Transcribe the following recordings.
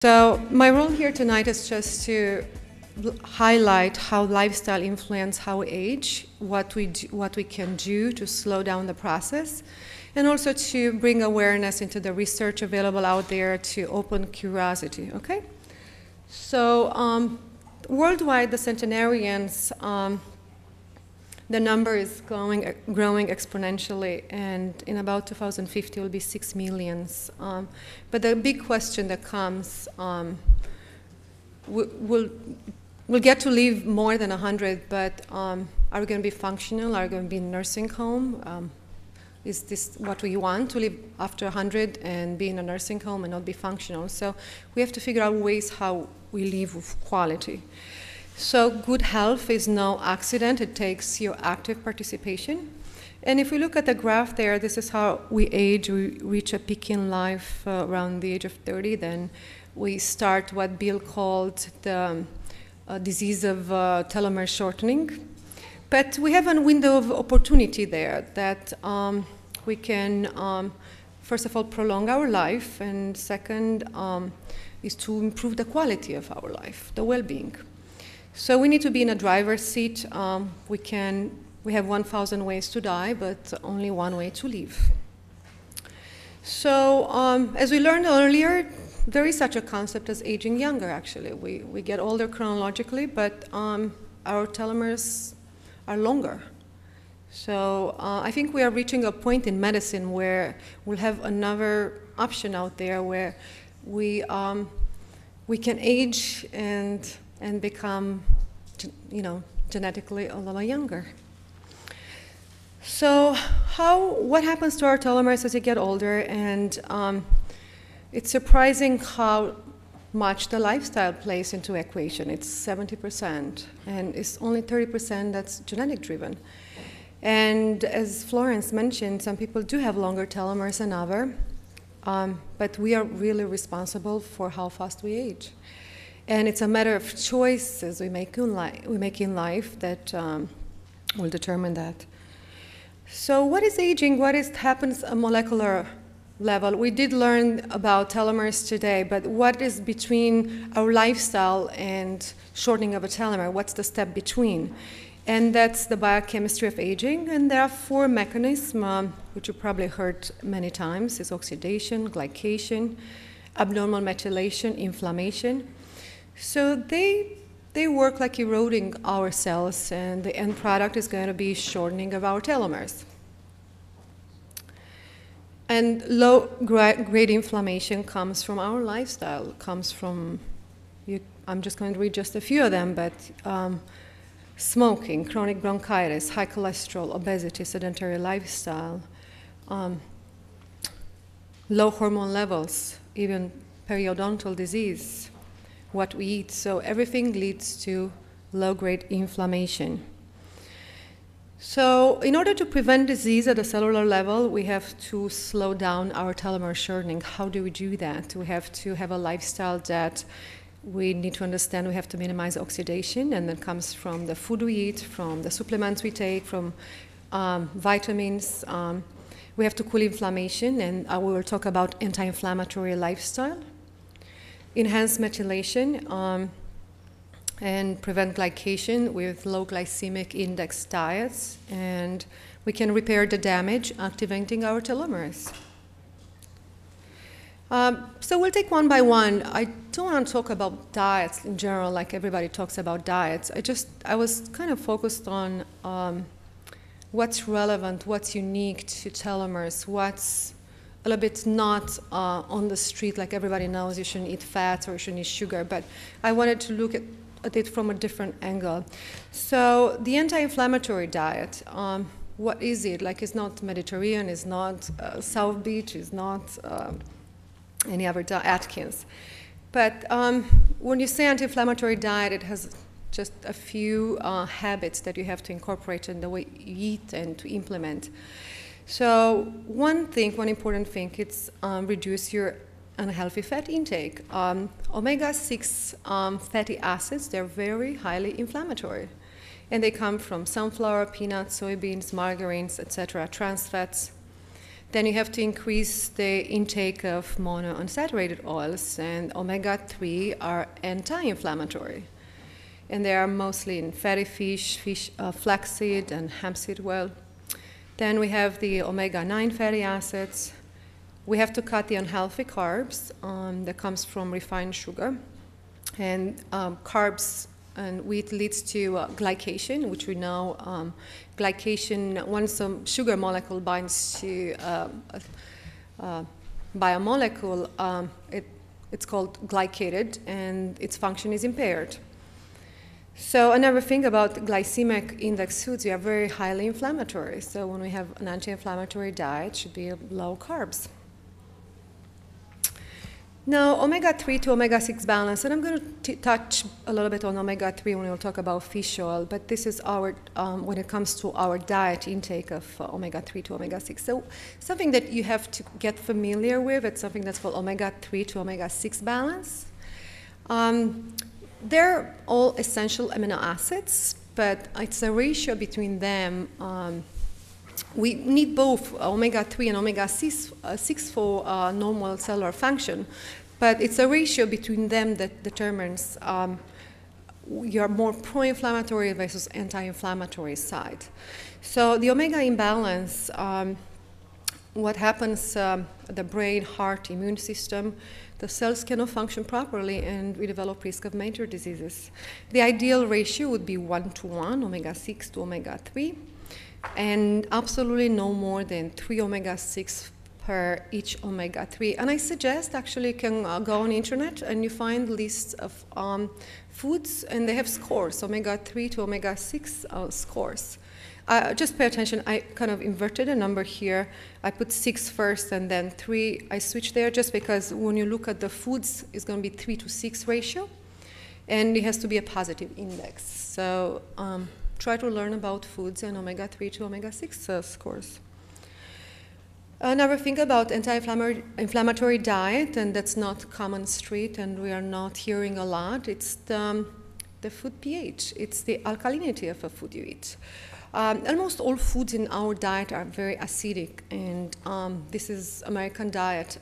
So my role here tonight is just to highlight how lifestyle influence how we age, what we can do to slow down the process, and also to bring awareness into the research available out there to open curiosity. Okay, so worldwide, the centenarians. The number is growing exponentially, and in about 2050 it will be 6 million. But the big question that comes, we'll get to live more than 100, but are we going to be functional? Are we going to be in nursing home? Is this what we want, to live after 100 and be in a nursing home and not be functional? So we have to figure out ways how we live with quality. So good health is no accident. It takes your active participation. And if we look at the graph there, this is how we age. We reach a peak in life around the age of 30. Then we start what Bill called the disease of telomere shortening. But we have a window of opportunity there that we can, first of all, prolong our life, and second is to improve the quality of our life, the well-being. So we need to be in a driver's seat. We have 1,000 ways to die, but only one way to live. So as we learned earlier, there is such a concept as aging younger, actually. We get older chronologically, but our telomeres are longer. So I think we are reaching a point in medicine where we'll have another option out there where we can age and become, genetically a little younger. So what happens to our telomeres as we get older? And it's surprising how much the lifestyle plays into equation. It's 70%, and it's only 30% that's genetic driven. And as Florence mentioned, some people do have longer telomeres than others, but we are really responsible for how fast we age. And it's a matter of choices we make in life that will determine that. So what is aging? What happens at a molecular level? We did learn about telomeres today, but what is between our lifestyle and shortening of a telomere? What's the step between? And that's the biochemistry of aging. And there are 4 mechanisms, which you probably heard many times. It's oxidation, glycation, abnormal methylation, inflammation. So they work like eroding our cells, and the end product is going to be shortening of our telomeres. And low-grade inflammation comes from our lifestyle, comes from, I'm just going to read just a few of them, but smoking, chronic bronchitis, high cholesterol, obesity, sedentary lifestyle, low hormone levels, even periodontal disease, what we eat. So everything leads to low-grade inflammation. So in order to prevent disease at a cellular level, we have to slow down our telomere shortening. How do we do that? We have to have a lifestyle that we need to understand. We have to minimize oxidation, and that comes from the food we eat, from the supplements we take, from vitamins. We have to cool inflammation, and I will talk about anti-inflammatory lifestyle. Enhance methylation and prevent glycation with low glycemic index diets, and we can repair the damage activating our telomeres. So we'll take one by one. I don't want to talk about diets in general like everybody talks about diets. I was kind of focused on what's relevant, what's unique to telomeres, what's a little bit not on the street like everybody knows you shouldn't eat fats or you shouldn't eat sugar, but I wanted to look at it from a different angle. So the anti-inflammatory diet, what is it? Like, it's not Mediterranean, it's not South Beach, it's not any other Atkins. But when you say anti-inflammatory diet, it has just a few habits that you have to incorporate in the way you eat and to implement. So one important thing, it's reduce your unhealthy fat intake. Omega-6 fatty acids, they're very highly inflammatory. And they come from sunflower, peanuts, soybeans, margarines, etc., trans fats. then you have to increase the intake of monounsaturated oils, and omega-3 are anti-inflammatory. And they are mostly in fatty fish, flaxseed, and hemp seed oil. Then we have the omega-9 fatty acids. We have to cut the unhealthy carbs that comes from refined sugar. And carbs and wheat leads to glycation, which we know glycation, once a sugar molecule binds to a biomolecule, it's called glycated, and its function is impaired. So another thing about glycemic index foods, they are very highly inflammatory. So when we have an anti-inflammatory diet, it should be low carbs. Now, omega-3 to omega-6 balance, and I'm going to touch a little bit on omega-3 when we'll talk about fish oil, but this is our, when it comes to our diet intake of omega-3 to omega-6. So something that you have to get familiar with, it's something that's called omega-3 to omega-6 balance. They're all essential amino acids, but it's a ratio between them. We need both omega-3 and omega-6 for normal cellular function, but it's a ratio between them that determines your more pro-inflammatory versus anti-inflammatory side. So the omega imbalance, what happens, the brain, heart, immune system, the cells cannot function properly, and we develop risk of major diseases. The ideal ratio would be 1-to-1, omega-6 to omega-3. And absolutely no more than 3 omega-6 per each omega-3. And I suggest actually you can go on the internet and you find lists of foods, and they have scores, omega-3 to omega-6 scores. Just pay attention, I kind of inverted a number here. I put 6 first and then 3. I switched there just because when you look at the foods, it's going to be 3-to-6 ratio, and it has to be a positive index. So try to learn about foods and omega-3 to omega-6 scores. Another thing about anti-inflammatory diet, and that's not common street, and we are not hearing a lot, it's the food pH. It's the alkalinity of a food you eat. Almost all foods in our diet are very acidic, and this is American diet.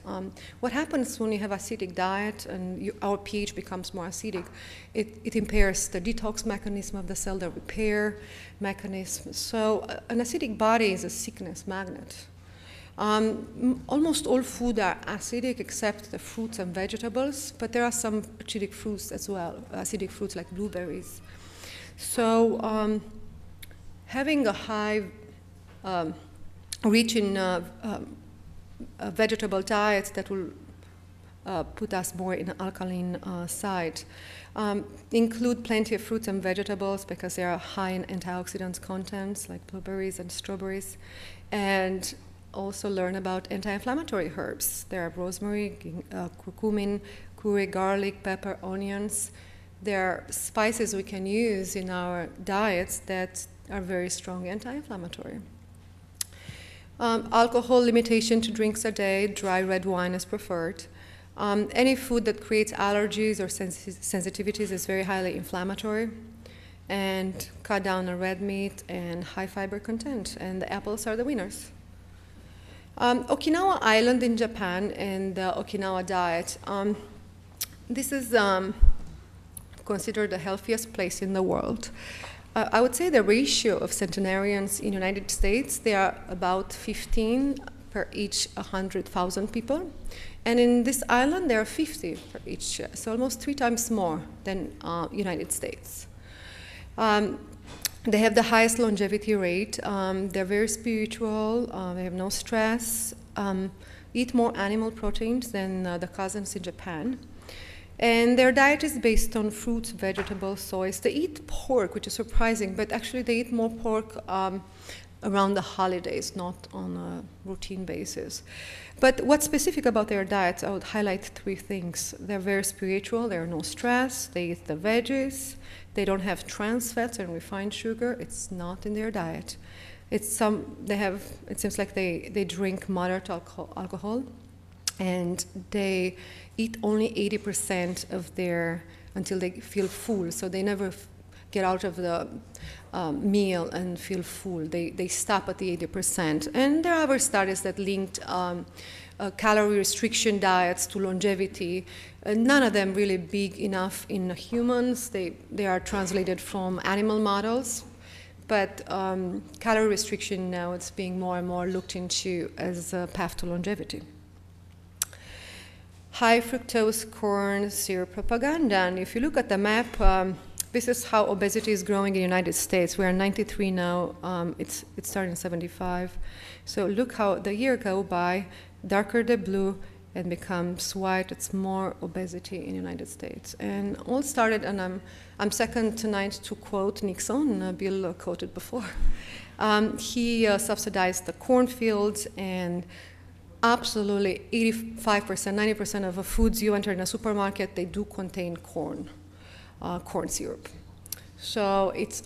What happens when you have acidic diet and our pH becomes more acidic? It impairs the detox mechanism of the cell, the repair mechanism. So an acidic body is a sickness magnet. Almost all food are acidic except the fruits and vegetables, but there are some acidic fruits as well, acidic fruits like blueberries. So having a high, rich in vegetable diet that will put us more in an alkaline side. Include plenty of fruits and vegetables because they are high in antioxidant contents like blueberries and strawberries. And also learn about anti-inflammatory herbs. There are rosemary, curcumin, curry, garlic, pepper, onions. There are spices we can use in our diets that are very strong anti-inflammatory. Alcohol limitation, 2 drinks a day, dry red wine is preferred. Any food that creates allergies or sensitivities is very highly inflammatory. And cut down on red meat and high fiber content, and the apples are the winners. Okinawa Island in Japan and the Okinawa diet. This is considered the healthiest place in the world. I would say the ratio of centenarians in the United States, they are about 15 per each 100,000 people. And in this island, there are 50 per each, so almost 3 times more than United States. They have the highest longevity rate. They're very spiritual. They have no stress. Eat more animal proteins than the cousins in Japan. And their diet is based on fruits, vegetables, soys. They eat pork, which is surprising, but actually they eat more pork around the holidays, not on a routine basis. But what's specific about their diet, I would highlight 3 things. They're very spiritual, there's no stress, they eat the veggies, they don't have trans fats and refined sugar, it's not in their diet. It seems like they drink moderate alcohol, and they eat only 80% of until they feel full, so they never get out of the meal and feel full. They stop at the 80%. And there are other studies that linked calorie restriction diets to longevity. None of them really big enough in humans. They are translated from animal models. But calorie restriction now it's being more and more looked into as a path to longevity. High fructose corn syrup propaganda. And if you look at the map, this is how obesity is growing in the United States. We're 93 now. It started in 75. So look how the year go by, darker the blue, and becomes white. It's more obesity in the United States. And all started, and I'm second tonight to quote Nixon. Bill quoted before. He subsidized the cornfields, and absolutely 85%, 90% of the foods you enter in a supermarket, they do contain corn syrup. So it's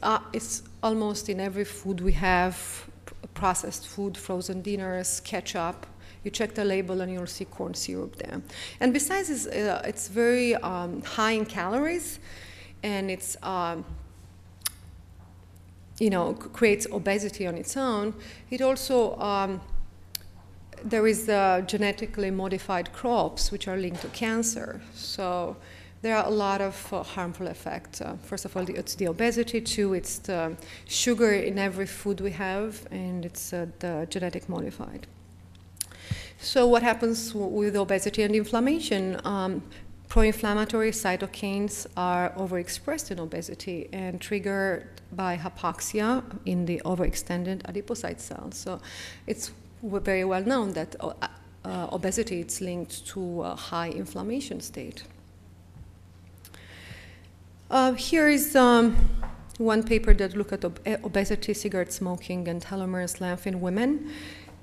almost in every food we have, processed food, frozen dinners, ketchup. You check the label and you'll see corn syrup there. And besides, it's very high in calories, and it's creates obesity on its own. It also there is genetically modified crops which are linked to cancer. So there are a lot of harmful effects. First of all, it's the obesity. Two, it's the sugar in every food we have, and it's the genetic modified. So what happens with obesity and inflammation? Pro-inflammatory cytokines are overexpressed in obesity and triggered by hypoxia in the overextended adipocyte cells. So it's very well known that obesity is linked to a high inflammation state. Here is one paper that looked at obesity, cigarette smoking, and telomerase length in women.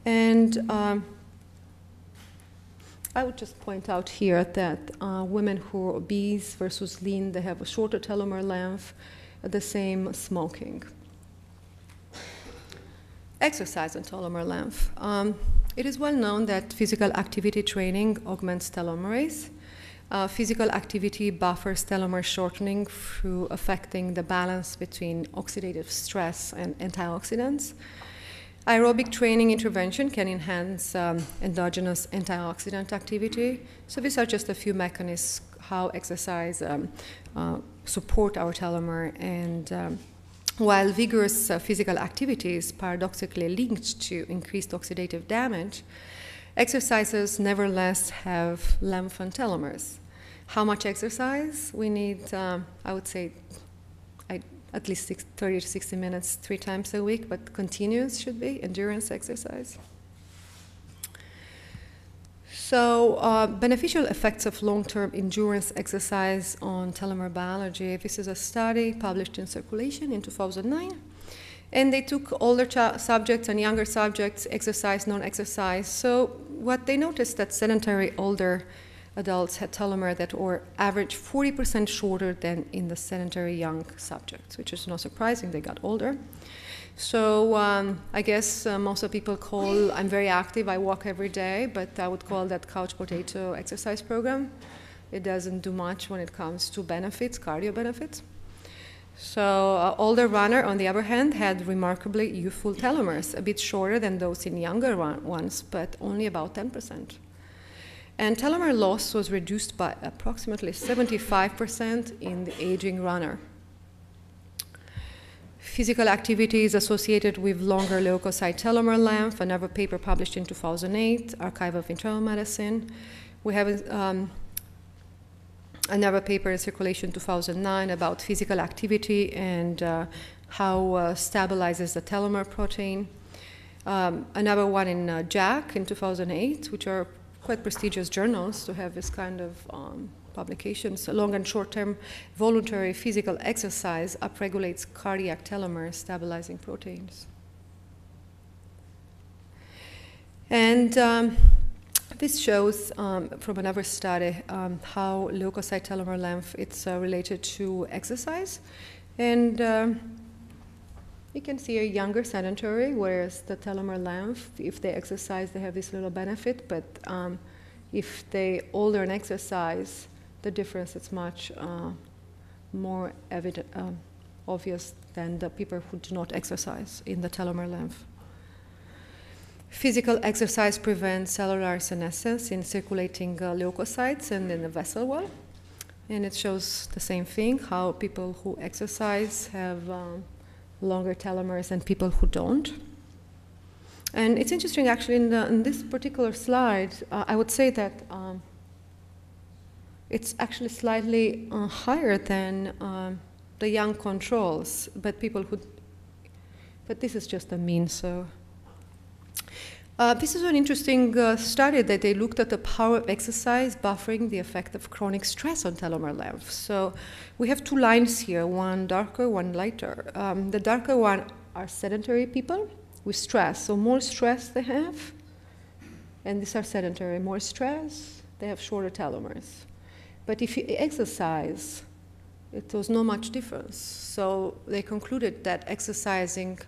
And I would just point out here that women who are obese versus lean, they have a shorter telomere length, the same smoking. Exercise and telomere length. It is well known that physical activity training augments telomerase. Physical activity buffers telomere shortening through affecting the balance between oxidative stress and antioxidants. Aerobic training intervention can enhance endogenous antioxidant activity. So these are just a few mechanisms how exercise support our telomere. And while vigorous physical activity is paradoxically linked to increased oxidative damage, exercises nevertheless have lengthened telomeres. How much exercise? We need, I would say, at least 30 to 60 minutes 3 times a week, but continuous should be endurance exercise. So beneficial effects of long-term endurance exercise on telomere biology. This is a study published in Circulation in 2009. And they took older subjects and younger subjects, exercise, non-exercise. So what they noticed that sedentary older adults had telomere that were average 40% shorter than in the sedentary young subjects, which is not surprising, they got older. So I guess most of people call, I'm very active, I walk every day, but I would call that couch potato exercise program. It doesn't do much when it comes to benefits, cardio benefits. So older runner, on the other hand, had remarkably youthful telomeres, a bit shorter than those in younger ones, but only about 10%. And telomere loss was reduced by approximately 75% in the aging runner. Physical activity is associated with longer leukocyte telomere length, another paper published in 2008, Archive of Internal Medicine. We have another paper in Circulation 2009 about physical activity and how stabilizes the telomere protein. Another one in JACC in 2008, which are quite prestigious journals to have this kind of publications. Long and short-term voluntary physical exercise upregulates cardiac telomeres, stabilizing proteins. And this shows from another study how leukocyte telomere length it's related to exercise. And you can see a younger sedentary, whereas the telomere length, if they exercise, they have this little benefit. But if they older and exercise, the difference is much more evident, obvious than the people who do not exercise in the telomere length. Physical exercise prevents cellular senescence in circulating leukocytes and in the vessel wall. And it shows the same thing, how people who exercise have longer telomeres than people who don't. And it's interesting, actually, in this particular slide, I would say that it's actually slightly higher than the young controls, but this is just a mean, so. This is an interesting study that they looked at the power of exercise buffering the effect of chronic stress on telomere length. So we have two lines here, one darker, one lighter. The darker one are sedentary people with stress. So more stress they have, and these are sedentary. More stress, they have shorter telomeres. But if you exercise, it was not much difference. So they concluded that exercising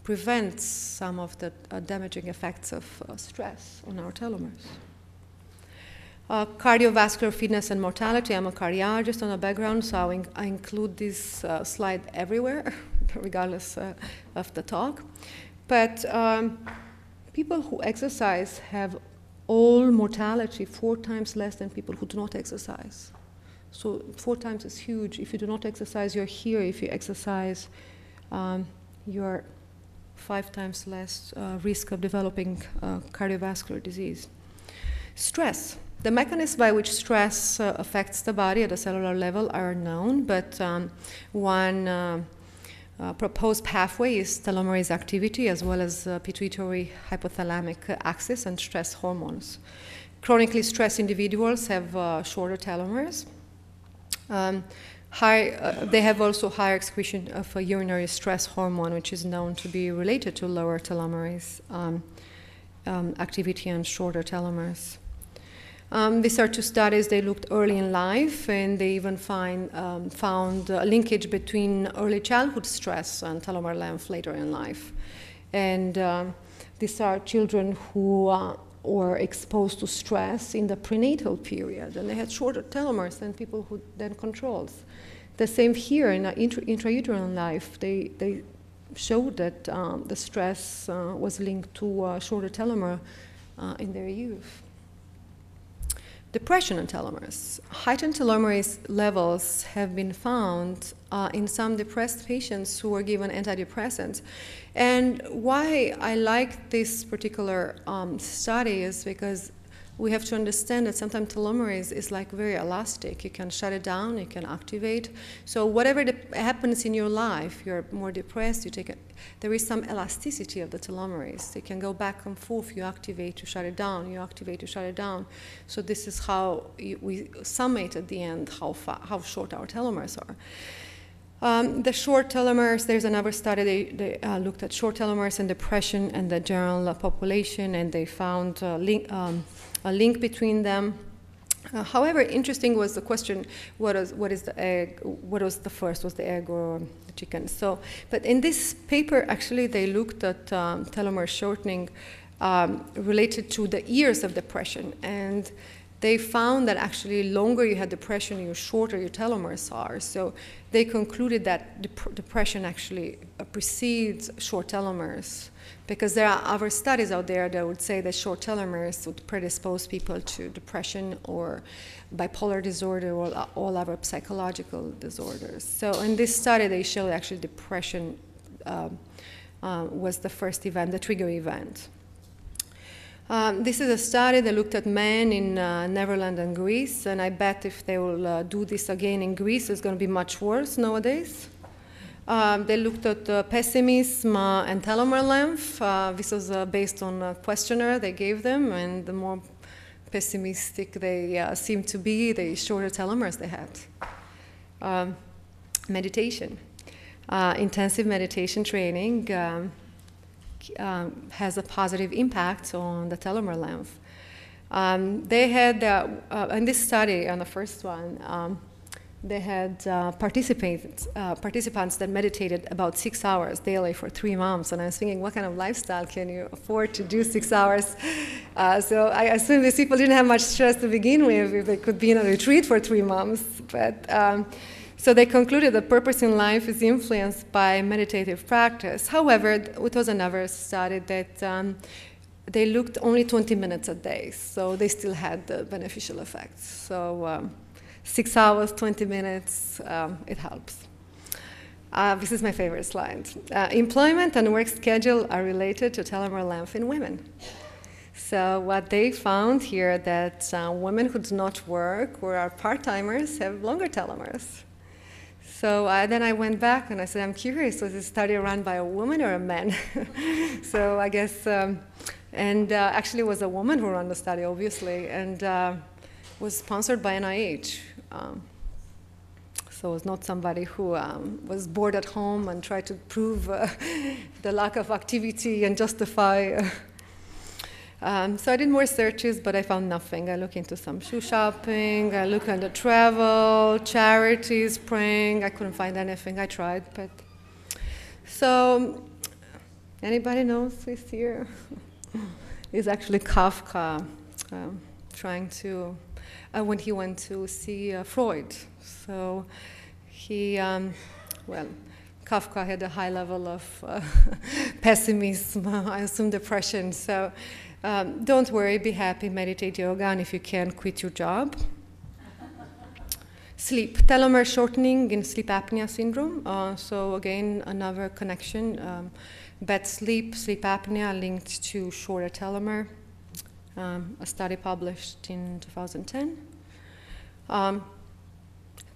prevents some of the damaging effects of stress on our telomeres. Cardiovascular fitness and mortality. I'm a cardiologist on a background, so I include this slide everywhere, regardless of the talk. But people who exercise have all mortality 4 times less than people who do not exercise. So 4 times is huge. If you do not exercise, you're here. If you exercise, you're 5 times less risk of developing cardiovascular disease. Stress. The mechanisms by which stress affects the body at a cellular level are known, but one proposed pathway is telomerase activity as well as pituitary hypothalamic axis and stress hormones. Chronically stressed individuals have shorter telomeres. They have also higher excretion of a urinary stress hormone, which is known to be related to lower telomerase activity and shorter telomeres. These are 2 studies. They looked early in life, and they even found a linkage between early childhood stress and telomere length later in life. And these are children who were exposed to stress in the prenatal period, and they had shorter telomeres than people who then controls. The same here in intrauterine life. They showed that the stress was linked to shorter telomere in their youth. Depression and telomeres. Heightened telomerase levels have been found in some depressed patients who were given antidepressants. And why I like this particular study is because we have to understand that sometimes telomerase is like very elastic. You can shut it down, you can activate. So whatever happens in your life, you're more depressed, there is some elasticity of the telomerase. It can go back and forth. You activate, you shut it down, you activate, you shut it down. So this is how we summate at the end how short our telomeres are. The short telomeres, there's another study, they looked at short telomeres and depression and the general population, and they found a link between them. However, interesting was the question, what is the egg? What was the first? Was the egg or the chicken? So, but in this paper, actually, they looked at telomere shortening related to the years of depression, and they found that actually longer you had depression, the shorter your telomeres are. So they concluded that depression actually precedes short telomeres, because there are other studies out there that would say that short telomeres would predispose people to depression or bipolar disorder or all other psychological disorders. So in this study, they showed actually depression was the first event, the trigger event. This is a study that looked at men in Netherlands and Greece, and I bet if they will do this again in Greece, it's going to be much worse nowadays. They looked at pessimism and telomere length. This was based on a questionnaire they gave them, and the more pessimistic they seemed to be, the shorter telomeres they had. Meditation. Intensive meditation training has a positive impact on the telomere length. They had, in this study, on the first one, they had participants that meditated about 6 hours daily for 3 months. And I was thinking, what kind of lifestyle can you afford to do 6 hours? So I assume these people didn't have much stress to begin with if they could be in a retreat for 3 months. But so they concluded that purpose in life is influenced by meditative practice. However, it was another study that they looked only 20 minutes a day, so they still had the beneficial effects. So 6 hours, 20 minutes, it helps. This is my favorite slide. Employment and work schedule are related to telomere length in women. So what they found here that women who do not work or are part-timers have longer telomeres. So then I went back and I said, I'm curious, was this study run by a woman or a man? So I guess, actually it was a woman who ran the study, obviously, and was sponsored by NIH. So it was not somebody who was bored at home and tried to prove the lack of activity and justify. So I did more searches, but I found nothing. I looked into some shoe shopping, I looked into travel, charities, praying. I couldn't find anything. I tried, but so anybody knows this here? Is actually Kafka trying to, when he went to see Freud. So he, Kafka had a high level of pessimism, I assume depression. So don't worry, be happy, meditate yoga, and if you can, quit your job. Sleep, telomere shortening in sleep apnea syndrome. So again, another connection. Bad sleep, sleep apnea linked to shorter telomere. A study published in 2010.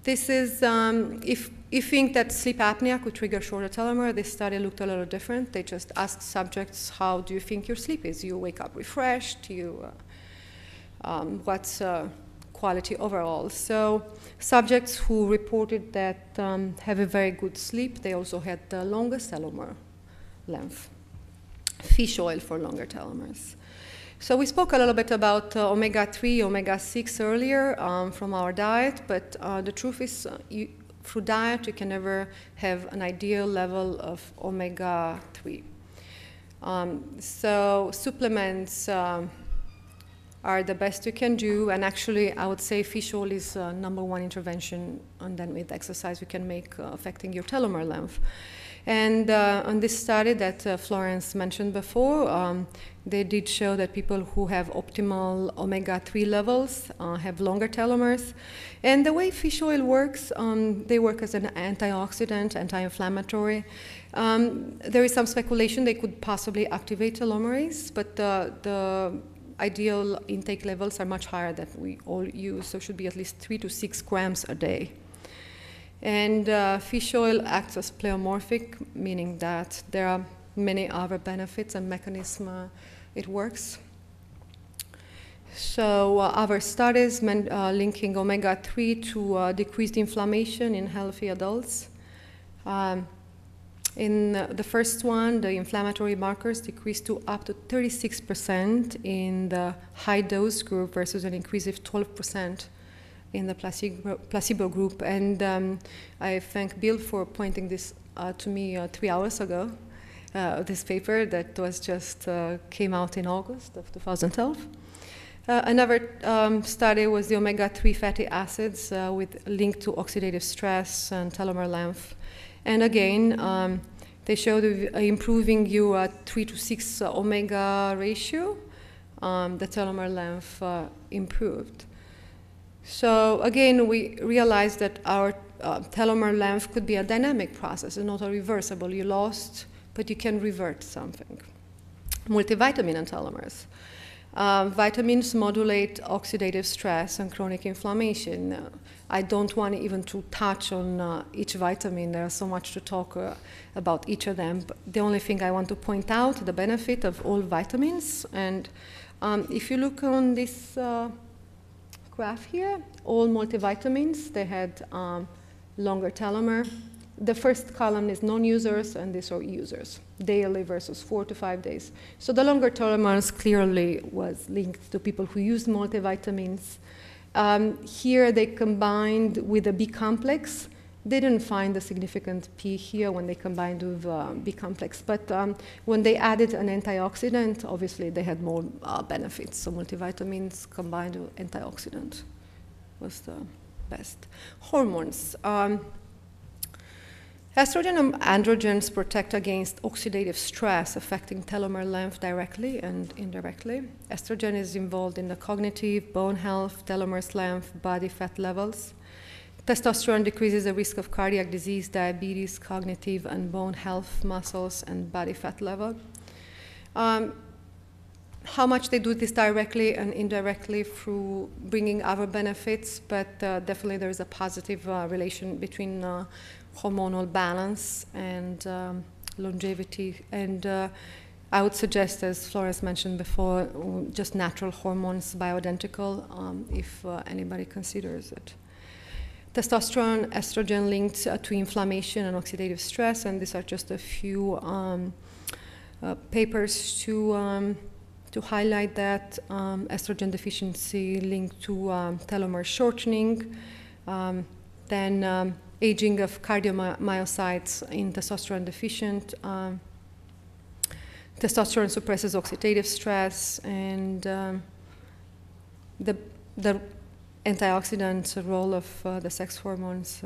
This is, if you think that sleep apnea could trigger shorter telomere, this study looked a little different. They just asked subjects, how do you think your sleep is? You wake up refreshed? What's quality overall? So subjects who reported that have a very good sleep, they also had the longest telomere length. Fish oil for longer telomeres. So we spoke a little bit about omega-3, omega-6 earlier from our diet, but the truth is through diet you can never have an ideal level of omega-3. So supplements are the best you can do, and actually I would say fish oil is #1 intervention, and then with exercise you can make affecting your telomere length. And on this study that Florence mentioned before, they did show that people who have optimal omega-3 levels have longer telomeres. And the way fish oil works, they work as an antioxidant, anti-inflammatory. There is some speculation they could possibly activate telomerase, but the ideal intake levels are much higher than we all use, so it should be at least 3 to 6 grams a day. And fish oil acts as pleomorphic, meaning that there are many other benefits and mechanisms it works. So other studies linking omega-3 to decreased inflammation in healthy adults. In the first one, the inflammatory markers decreased to up to 36% in the high dose group versus an increase of 12% in the placebo group. And I thank Bill for pointing this to me 3 hours ago, this paper that was just came out in August of 2012. Another study was the omega-3 fatty acids with link to oxidative stress and telomere length. And again, they showed improving your 3 to 6 omega ratio, the telomere length improved. So again, we realized that our telomere length could be a dynamic process and not a reversible. You lost, but you can revert something. Multivitamin and telomeres. Vitamins modulate oxidative stress and chronic inflammation. I don't want even to touch on each vitamin. There's so much to talk about each of them. But the only thing I want to point out, the benefit of all vitamins. And if you look on this graph here, all multivitamins, they had longer telomere. The first column is non-users, and these are users, daily versus 4 to 5 days. So the longer telomeres clearly was linked to people who used multivitamins. Here they combined with a B complex. They didn't find a significant P here when they combined with B complex, but when they added an antioxidant, obviously they had more benefits. So multivitamins combined with antioxidant was the best. Hormones. Estrogen and androgens protect against oxidative stress affecting telomere length directly and indirectly. Estrogen is involved in the cognitive, bone health, telomeres length, body fat levels. Testosterone decreases the risk of cardiac disease, diabetes, cognitive and bone health, muscles, and body fat level. How much they do this directly and indirectly through bringing other benefits, but definitely there is a positive relation between hormonal balance and longevity. And I would suggest, as Florence mentioned before, just natural hormones, bioidentical, if anybody considers it. Testosterone, estrogen linked to inflammation and oxidative stress, and these are just a few papers to highlight that. Estrogen deficiency linked to telomere shortening, then aging of cardiomyocytes in testosterone deficient. Testosterone suppresses oxidative stress, and the antioxidant role of the sex hormones.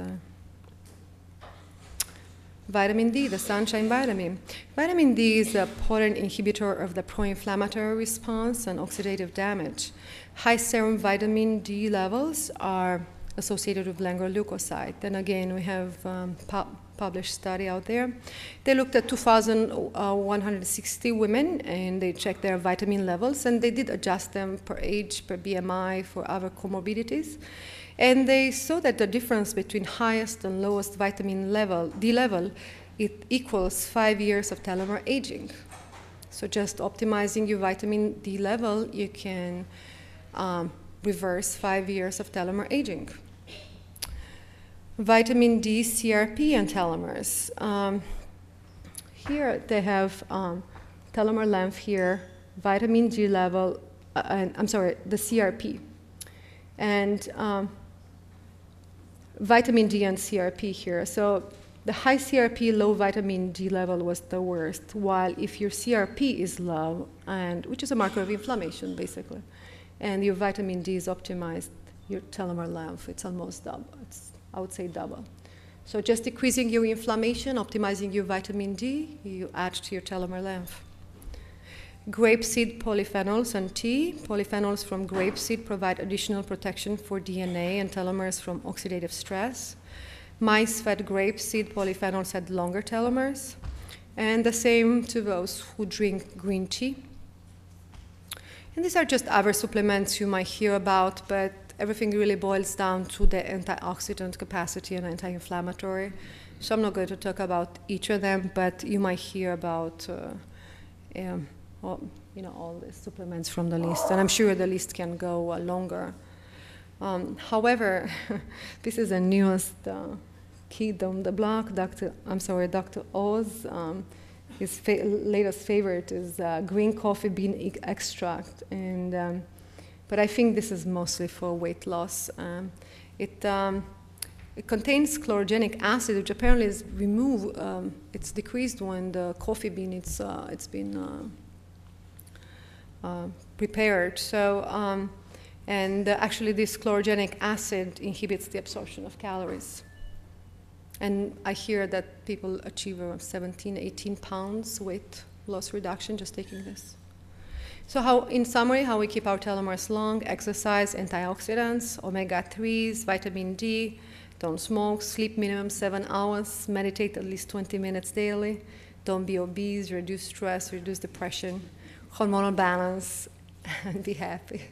Vitamin D, the sunshine vitamin. Vitamin D is a potent inhibitor of the pro-inflammatory response and oxidative damage. High serum vitamin D levels are associated with Langerhans leukocyte. Then again, we have published study out there. They looked at 2,160 women, and they checked their vitamin levels, and they did adjust them per age, per BMI, for other comorbidities. And they saw that the difference between highest and lowest vitamin D level, it equals 5 years of telomere aging. So just optimizing your vitamin D level, you can reverse 5 years of telomere aging. Vitamin D, CRP, and telomeres. Here they have telomere length here, vitamin D level, the CRP. And vitamin D and CRP here. So the high CRP, low vitamin D level was the worst, while if your CRP is low, and which is a marker of inflammation, basically, and your vitamin D is optimized, your telomere length, it's almost double. I would say double. So just decreasing your inflammation, optimizing your vitamin D, you add to your telomere length. Grapeseed polyphenols and tea. Polyphenols from grapeseed provide additional protection for DNA and telomeres from oxidative stress. Mice fed grapeseed polyphenols had longer telomeres, and the same to those who drink green tea. And these are just other supplements you might hear about, but everything really boils down to the antioxidant capacity and anti-inflammatory. So I'm not going to talk about each of them, but you might hear about all the supplements from the list, and I'm sure the list can go longer. However, this is the newest kid on the block. Dr. Oz. His latest favorite is green coffee bean extract, and but I think this is mostly for weight loss. It contains chlorogenic acid, which apparently is removed. It's decreased when the coffee bean it's been prepared. So, and actually this chlorogenic acid inhibits the absorption of calories. And I hear that people achieve 17, 18 pounds weight loss reduction just taking this. So in summary, how we keep our telomeres long: exercise, antioxidants, omega-3s, vitamin D, don't smoke, sleep minimum 7 hours, meditate at least 20 minutes daily, don't be obese, reduce stress, reduce depression, hormonal balance, and be happy.